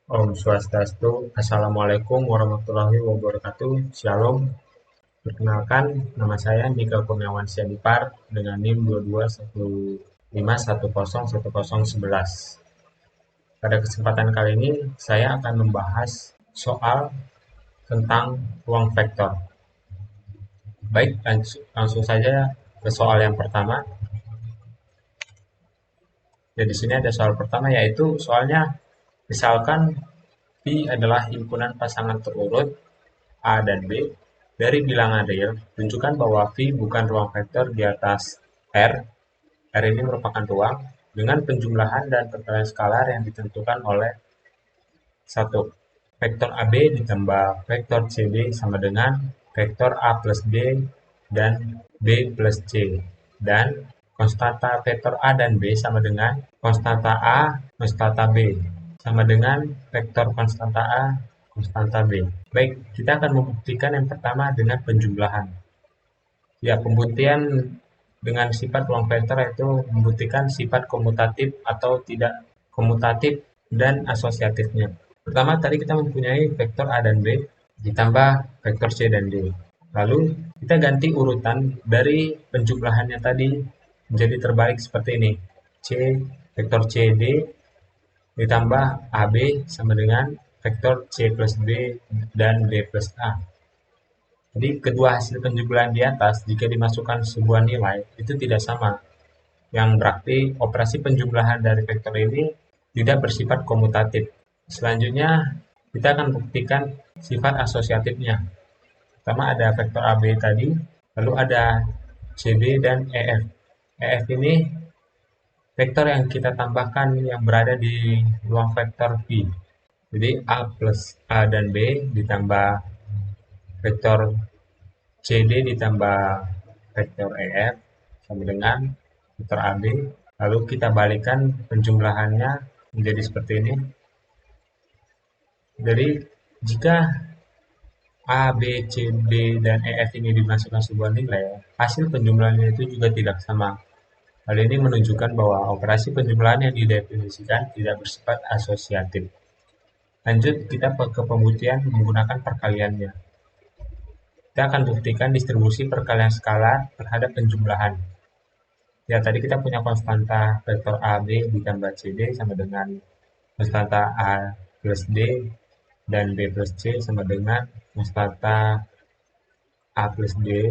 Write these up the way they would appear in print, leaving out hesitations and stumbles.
Om Swastiastu, Assalamualaikum warahmatullahi wabarakatuh. Shalom. Perkenalkan, nama saya Mika Kurniawan Siadipar dengan NIM 2215101011. Pada kesempatan kali ini, saya akan membahas soal tentang ruang vektor. Baik, langsung saja ke soal yang pertama. Jadi di sini ada soal pertama, yaitu soalnya misalkan V adalah himpunan pasangan terurut A dan B dari bilangan real. Tunjukkan bahwa V bukan ruang vektor di atas R. R ini merupakan ruang dengan penjumlahan dan perkalian skalar yang ditentukan oleh satu, vektor AB ditambah vektor CD sama dengan vektor A plus B dan B plus C. Dan konstanta vektor A dan B sama dengan konstanta A, konstanta B. Sama dengan vektor konstanta A, konstanta B. Baik, kita akan membuktikan yang pertama dengan penjumlahan. Ya, pembuktian dengan sifat ruang vektor itu membuktikan sifat komutatif atau tidak komutatif dan asosiatifnya. Pertama, tadi kita mempunyai vektor A dan B ditambah vektor C dan D. Lalu kita ganti urutan dari penjumlahannya tadi menjadi terbalik seperti ini. C, vektor CD ditambah AB sama dengan vektor C plus B dan B plus A. Jadi kedua hasil penjumlahan di atas jika dimasukkan sebuah nilai itu tidak sama. Yang berarti operasi penjumlahan dari vektor ini tidak bersifat komutatif. Selanjutnya kita akan buktikan sifat asosiatifnya. Pertama ada vektor AB tadi, lalu ada CD dan EF. EF ini vektor yang kita tambahkan yang berada di ruang vektor V. Jadi A plus A dan B ditambah vektor CD ditambah vektor EF sama dengan vektor AB. Lalu kita balikan penjumlahannya menjadi seperti ini. Jadi jika A, B, C, D, dan EF ini dimasukkan sebuah nilai, hasil penjumlahannya itu juga tidak sama. Hal ini menunjukkan bahwa operasi penjumlahan yang didefinisikan tidak bersifat asosiatif. Lanjut kita ke pembuktian menggunakan perkaliannya. Kita akan buktikan distribusi perkalian skalar terhadap penjumlahan. Ya, tadi kita punya konstanta vektor AB ditambah CD sama dengan konstanta A plus D dan B plus C sama dengan konstanta A plus D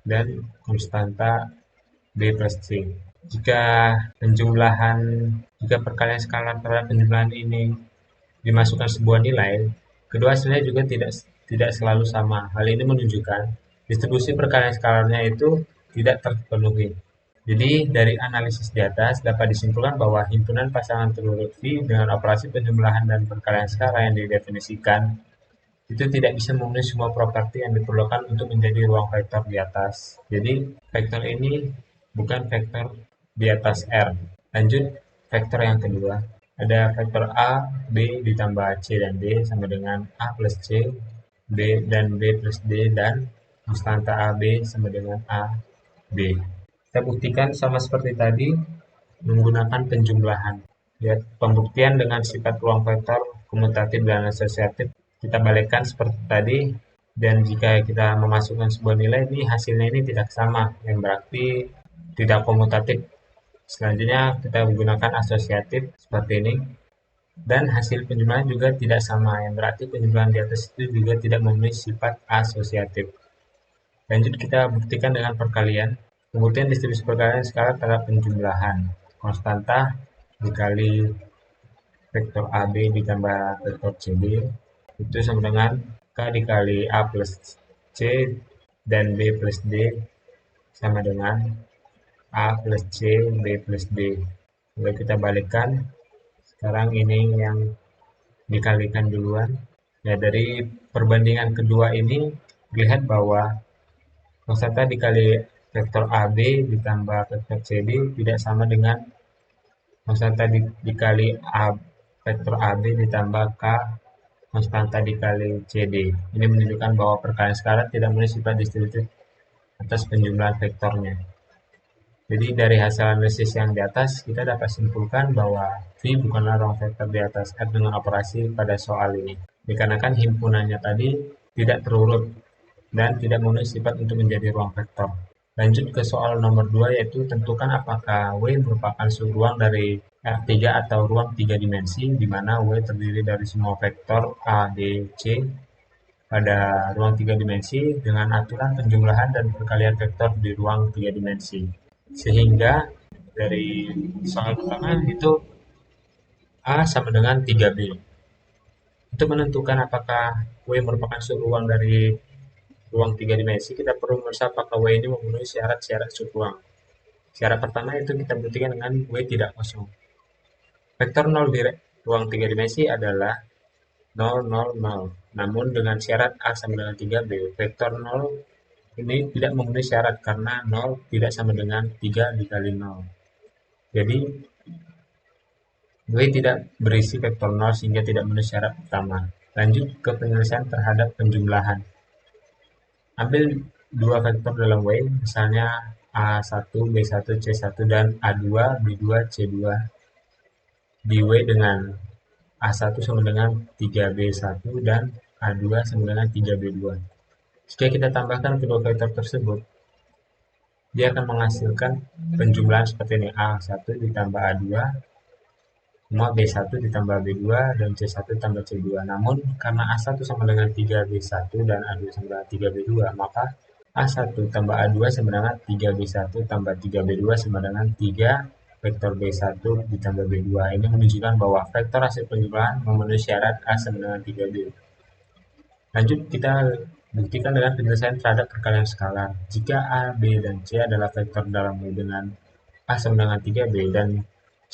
dan konstanta B plus C. Jika perkalian skalar terhadap penjumlahan ini dimasukkan sebuah nilai, kedua hasilnya juga tidak selalu sama. Hal ini menunjukkan distribusi perkalian skalarnya itu tidak terpenuhi. Jadi dari analisis di atas dapat disimpulkan bahwa himpunan pasangan terurut V dengan operasi penjumlahan dan perkalian skala yang didefinisikan itu tidak bisa memenuhi semua properti yang diperlukan untuk menjadi ruang vektor di atas. Jadi vektor ini bukan vektor di atas R. Lanjut vektor yang kedua. Ada vektor A, B ditambah C dan D sama dengan A plus C, B dan B plus D dan konstanta AB sama dengan A, B. Kita buktikan sama seperti tadi menggunakan penjumlahan. Lihat pembuktian dengan sifat ruang vektor komutatif dan asosiatif kita balikkan seperti tadi, dan jika kita memasukkan sebuah nilai ini hasilnya ini tidak sama, yang berarti tidak komutatif. Selanjutnya kita menggunakan asosiatif seperti ini, dan hasil penjumlahan juga tidak sama, yang berarti penjumlahan di atas itu juga tidak memenuhi sifat asosiatif. Lanjut kita buktikan dengan perkalian. Kemudian distribusi perkalian sekarang terhadap penjumlahan. Konstanta dikali vektor AB ditambah vektor CD itu sama dengan K dikali A plus C dan B plus D sama dengan A plus C, B plus D. Lalu kita balikkan. Sekarang ini yang dikalikan duluan. Ya, dari perbandingan kedua ini dilihat bahwa konstanta dikali vektor AB ditambah vektor CD tidak sama dengan konstanta dikali vektor AB ditambah K konstanta dikali CD. Ini menunjukkan bahwa perkalian skalar tidak memenuhi sifat distributif atas penjumlahan vektornya. Jadi dari hasil analisis yang di atas, kita dapat simpulkan bahwa V bukanlah ruang vektor di atas R dengan operasi pada soal ini. Dikarenakan himpunannya tadi tidak terurut dan tidak memenuhi sifat untuk menjadi ruang vektor. Lanjut ke soal nomor 2, yaitu tentukan apakah W merupakan subruang dari R3 atau ruang 3 dimensi, di mana W terdiri dari semua vektor A, B, C pada ruang 3 dimensi dengan aturan penjumlahan dan perkalian vektor di ruang 3 dimensi. Sehingga dari soal pertama itu A sama dengan 3B. Untuk menentukan apakah W merupakan subruang dari ruang 3 dimensi, kita perlu memeriksa apakah W ini memenuhi syarat-syarat subruang. Syarat pertama itu kita buktikan dengan W tidak kosong. Vektor 0 di ruang 3 dimensi adalah 0, 0, 0. Namun dengan syarat A sama dengan 3B, vektor 0 ini tidak memenuhi syarat karena 0 tidak sama dengan 3 dikali 0. Jadi W tidak berisi vektor 0 sehingga tidak memenuhi syarat pertama. Lanjut ke penyelesaian terhadap penjumlahan. Ambil dua vektor dalam W, misalnya A1, B1, C1 dan A2, B2, C2 di W dengan A1 sama dengan 3B1 dan A2 sama dengan 3B2. Jika kita tambahkan kedua vektor tersebut, dia akan menghasilkan penjumlahan seperti ini. A1 ditambah A2, B1 ditambah B2, dan C1 tambah C2. Namun, karena A1 sama dengan 3B1 dan A2 sama dengan 3B2, maka A1 tambah A2 sama dengan 3B1 tambah 3B2 sama dengan 3 vektor B1 ditambah B2. Ini menunjukkan bahwa vektor hasil penjumlahan memenuhi syarat A sama dengan 3B. Lanjut, kita buktikan dengan penyelesaian terhadap perkalian skalar. Jika A, B, dan C adalah vektor dalam W dengan A sama dengan 3B dan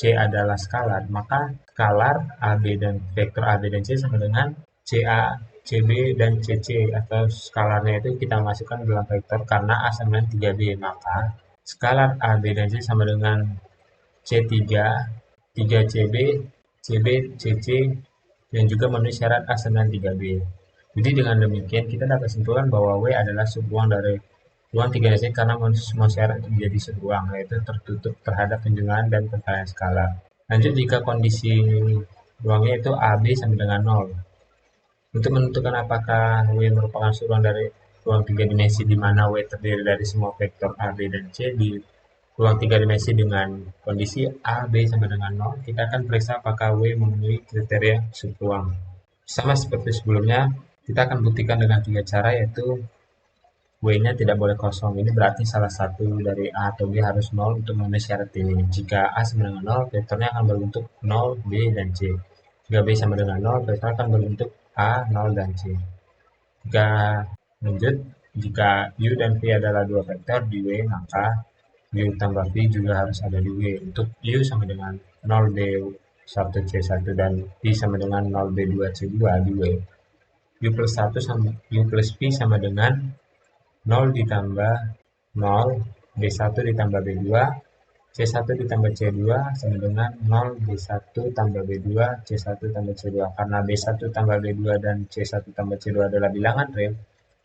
C adalah skalar, maka skalar AB dan vektor AB dan C sama dengan CA, CB, dan CC, atau skalarnya itu kita masukkan dalam vektor karena A sama dengan 3B, maka skalar AB dan C sama dengan C3, 3CB, CB, CC, dan juga memenuhi syarat A sama dengan 3B. Jadi dengan demikian kita dapat simpulkan bahwa W adalah subruang dari ruang 3 dimensi karena semua syarat untuk menjadi subruang, yaitu tertutup terhadap penjumlahan dan perkalian skalar. Lanjut, jika kondisi ruangnya itu AB sama dengan 0. Untuk menentukan apakah W merupakan subruang dari ruang 3 dimensi di mana W terdiri dari semua vektor A, B, dan C di ruang 3 dimensi dengan kondisi A, B sama dengan 0, kita akan periksa apakah W memenuhi kriteria subruang. Sama seperti sebelumnya, kita akan buktikan dengan 3 cara, yaitu W-nya tidak boleh kosong. Ini berarti salah satu dari A atau B harus 0 untuk memenuhi syarat ini. Jika A sama dengan 0, vektornya akan berbentuk 0, B, dan C. Jika B sama dengan 0, vektor akan berbentuk A, 0, dan C. Jika lanjut, jika U dan V adalah dua vektor di W, maka U tambah V juga harus ada di W. Untuk U sama dengan 0, B1, C1 dan V sama dengan 0, B2, C2 di W. U plus 1 sama U plus V sama dengan 0 ditambah 0, B1 ditambah B2, C1 ditambah C2 sama dengan 0, B1 tambah B2, C1 tambah C2. Karena B1 tambah B2 dan C1 tambah C2 adalah bilangan real,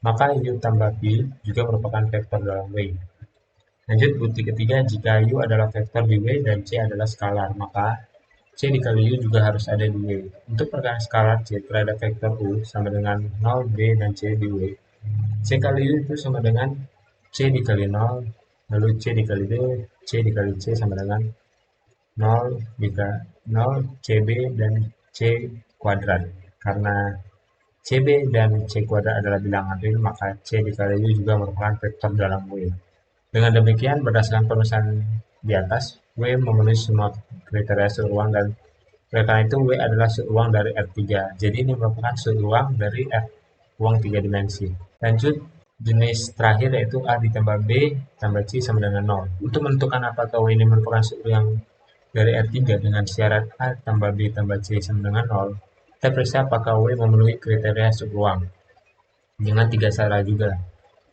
maka U tambah V juga merupakan vektor dalam W. Lanjut, bukti ketiga, jika U adalah vektor di W dan C adalah skalar, maka C dikali U juga harus ada di W. Untuk perkalian skalar C terhadap vektor U sama dengan 0, B, dan C di W. C kali U itu sama dengan C dikali 0, lalu C dikali B, C dikali C sama dengan 0 dikali 0, CB, dan C kuadrat. Karena CB dan C kuadrat adalah bilangan real, maka C dikali U juga merupakan vektor dalam W. Dengan demikian, berdasarkan penulisan di atas, W memenuhi semua kriteria subruang dan oleh karena itu W adalah subruang dari R3. Jadi ini merupakan subruang dari R, ruang 3 dimensi. Lanjut, jenis terakhir yaitu A ditambah B tambah C sama dengan 0. Untuk menentukan apakah W ini merupakan subruang dari R3 dengan syarat A tambah B tambah C sama dengan 0, kita periksa apakah W memenuhi kriteria subruang dengan 3 cara juga.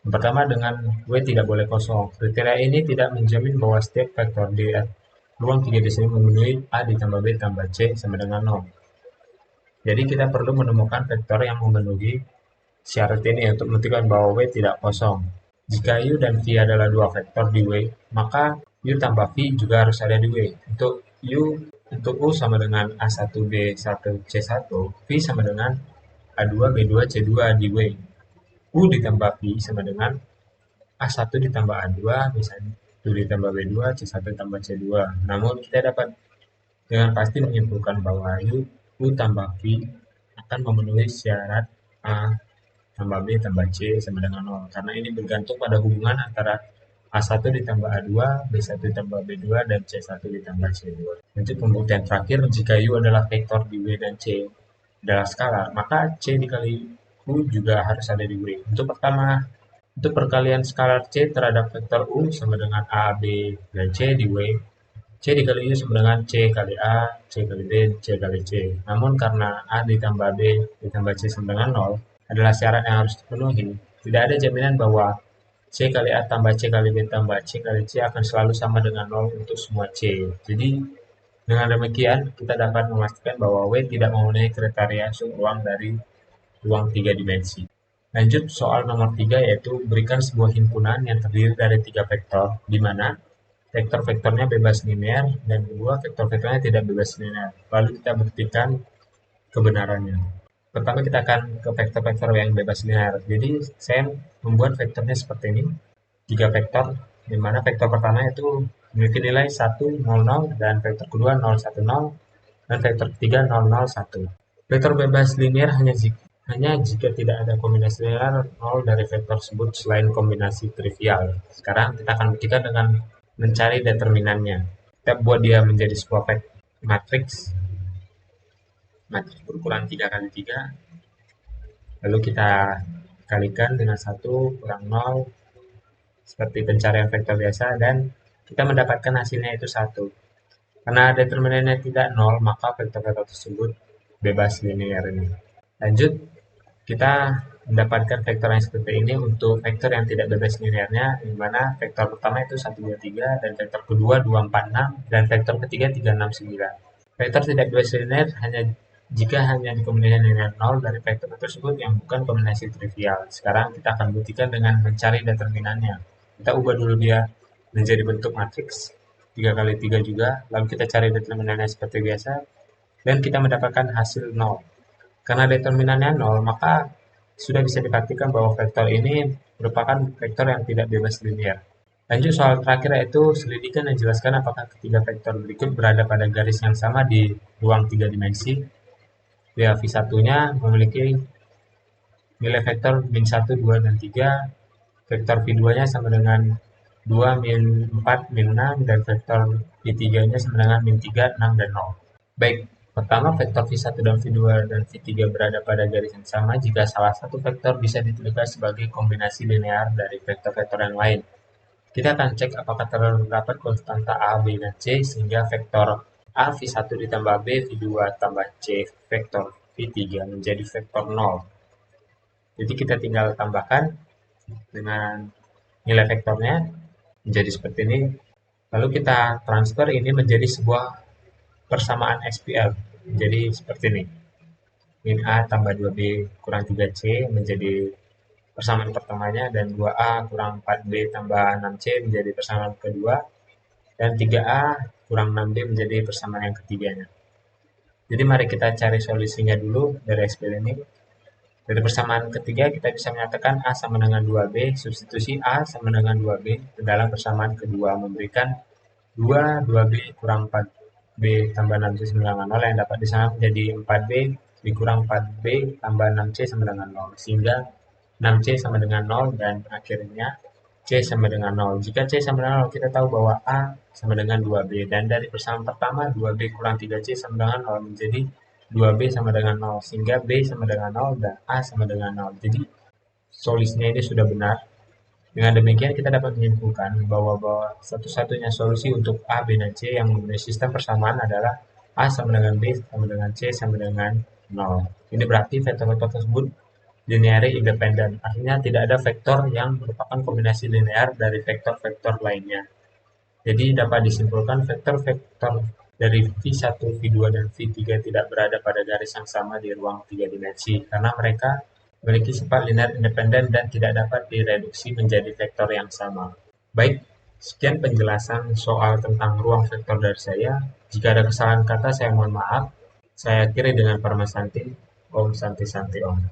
Yang pertama, dengan W tidak boleh kosong. Kriteria ini tidak menjamin bahwa setiap vektor di ruang 3 di sini memenuhi A ditambah B tambah C sama dengan 0. Jadi kita perlu menemukan vektor yang memenuhi syarat ini untuk menentukan bahwa W tidak kosong. Jika U dan V adalah dua vektor di W, maka U tambah V juga harus ada di W. Untuk U sama dengan A1B1C1, V sama dengan A2B2C2 di W. U ditambah V sama dengan A1 ditambah A2, misalnya U ditambah B2, C1 tambah C2. Namun kita dapat dengan pasti menyimpulkan bahwa U tambah V akan memenuhi syarat A tambah B tambah C sama dengan 0. Karena ini bergantung pada hubungan antara A1 ditambah A2, B1 ditambah B2, dan C1 ditambah C2. Untuk pembuktian terakhir, jika U adalah vektor di W dan C adalah skalar, maka C dikali U juga harus ada di W. Untuk perkalian skalar C terhadap vektor U sama dengan A, B, dan C di W, C dikali U sama dengan C kali A, C kali B, C kali C. Namun karena A ditambah B ditambah C sama dengan 0 adalah syarat yang harus dipenuhi, tidak ada jaminan bahwa C kali A tambah C kali B tambah C kali C akan selalu sama dengan 0 untuk semua C. Jadi dengan demikian kita dapat memastikan bahwa W tidak memenuhi kriteria subruang dari ruang 3 dimensi. Lanjut soal nomor 3, yaitu berikan sebuah himpunan yang terdiri dari 3 vektor, di mana vektor-vektornya bebas linear dan kedua vektor-vektornya tidak bebas linear. Lalu kita buktikan kebenarannya. Pertama kita akan ke vektor-vektor yang bebas linear. Jadi saya membuat vektornya seperti ini. 3 vektor, di mana vektor pertama itu memiliki nilai 1, 0, 0, dan vektor kedua 0, 1, 0, dan vektor ketiga 0, 0, 1. Vektor bebas linear hanya jika tidak ada kombinasi linear 0 dari vektor tersebut selain kombinasi trivial. Sekarang kita akan buktikan dengan mencari determinannya. Kita buat dia menjadi sebuah matriks berukuran 3 kali 3, lalu kita kalikan dengan 1 kurang 0 seperti pencarian vektor biasa, dan kita mendapatkan hasilnya itu 1. Karena determinannya tidak 0, maka vektor-vektor tersebut bebas linear ini. Lanjut, kita mendapatkan vektor yang seperti ini untuk vektor yang tidak bebas linearnya, di mana vektor pertama itu 1, 2, 3, dan vektor kedua 2, 4, 6, dan vektor ketiga 3, 6, 9. Vektor tidak bebas linear jika hanya dikombinasikan dengan 0 dari vektor tersebut yang bukan kombinasi trivial. Sekarang kita akan buktikan dengan mencari determinannya. Kita ubah dulu dia menjadi bentuk matriks 3 kali 3 juga, lalu kita cari determinannya seperti biasa, dan kita mendapatkan hasil 0. Karena determinannya 0, maka sudah bisa dipastikan bahwa vektor ini merupakan vektor yang tidak bebas linear. Lanjut soal terakhir, yaitu selidiki dan jelaskan apakah ketiga vektor berikut berada pada garis yang sama di ruang 3 dimensi. Ya, V1-nya memiliki nilai vektor min 1, 2, dan 3. Vektor V2-nya sama dengan 2, min 4, min 6, dan vektor V3-nya sama dengan min 3, 6, dan 0. Baik, pertama vektor V1 dan V2 dan V3 berada pada garis yang sama jika salah satu vektor bisa dituliskan sebagai kombinasi linear dari vektor-vektor yang lain. Kita akan cek apakah terdapat konstanta A, B, dan C sehingga vektor A V1 ditambah B V2 tambah C vektor V3 menjadi vektor 0. Jadi kita tinggal tambahkan dengan nilai vektornya menjadi seperti ini. Lalu kita transfer ini menjadi sebuah persamaan SPL. Jadi seperti ini. Min A tambah 2B kurang 3C menjadi persamaan pertamanya, dan 2A kurang 4B tambah 6C menjadi persamaan kedua, dan 3A kurang 6B menjadi persamaan yang ketiganya. Jadi mari kita cari solusinya dulu dari SPL ini. Dari persamaan ketiga kita bisa menyatakan A sama dengan 2B, substitusi A sama dengan 2B ke dalam persamaan kedua memberikan 2B kurang 4B tambah 6C sama dengan 0 yang dapat disamakan menjadi 4B dikurang 4B tambah 6C sama dengan 0, sehingga 6C sama dengan 0 dan akhirnya C sama dengan 0. Jika C sama dengan 0, kita tahu bahwa A sama dengan 2B, dan dari persamaan pertama 2B kurang 3C sama dengan 0 menjadi 2B sama dengan 0, sehingga B sama dengan 0 dan A sama dengan 0. Jadi solusinya ini sudah benar. Dengan demikian kita dapat menyimpulkan bahwa satu-satunya solusi untuk A, B, dan C yang memenuhi sistem persamaan adalah A sama dengan B sama dengan C sama dengan 0. Ini berarti vektor-vektor tersebut linearly independent, artinya tidak ada vektor yang merupakan kombinasi linear dari vektor-vektor lainnya. Jadi dapat disimpulkan vektor-vektor dari V1, V2, dan V3 tidak berada pada garis yang sama di ruang 3 dimensi karena mereka memiliki sifat linear independen dan tidak dapat direduksi menjadi vektor yang sama. Baik, Sekian penjelasan soal tentang ruang vektor dari saya. Jika ada kesalahan kata, saya mohon maaf. Saya akhiri dengan Parma Santi. Om Santi Santi Om.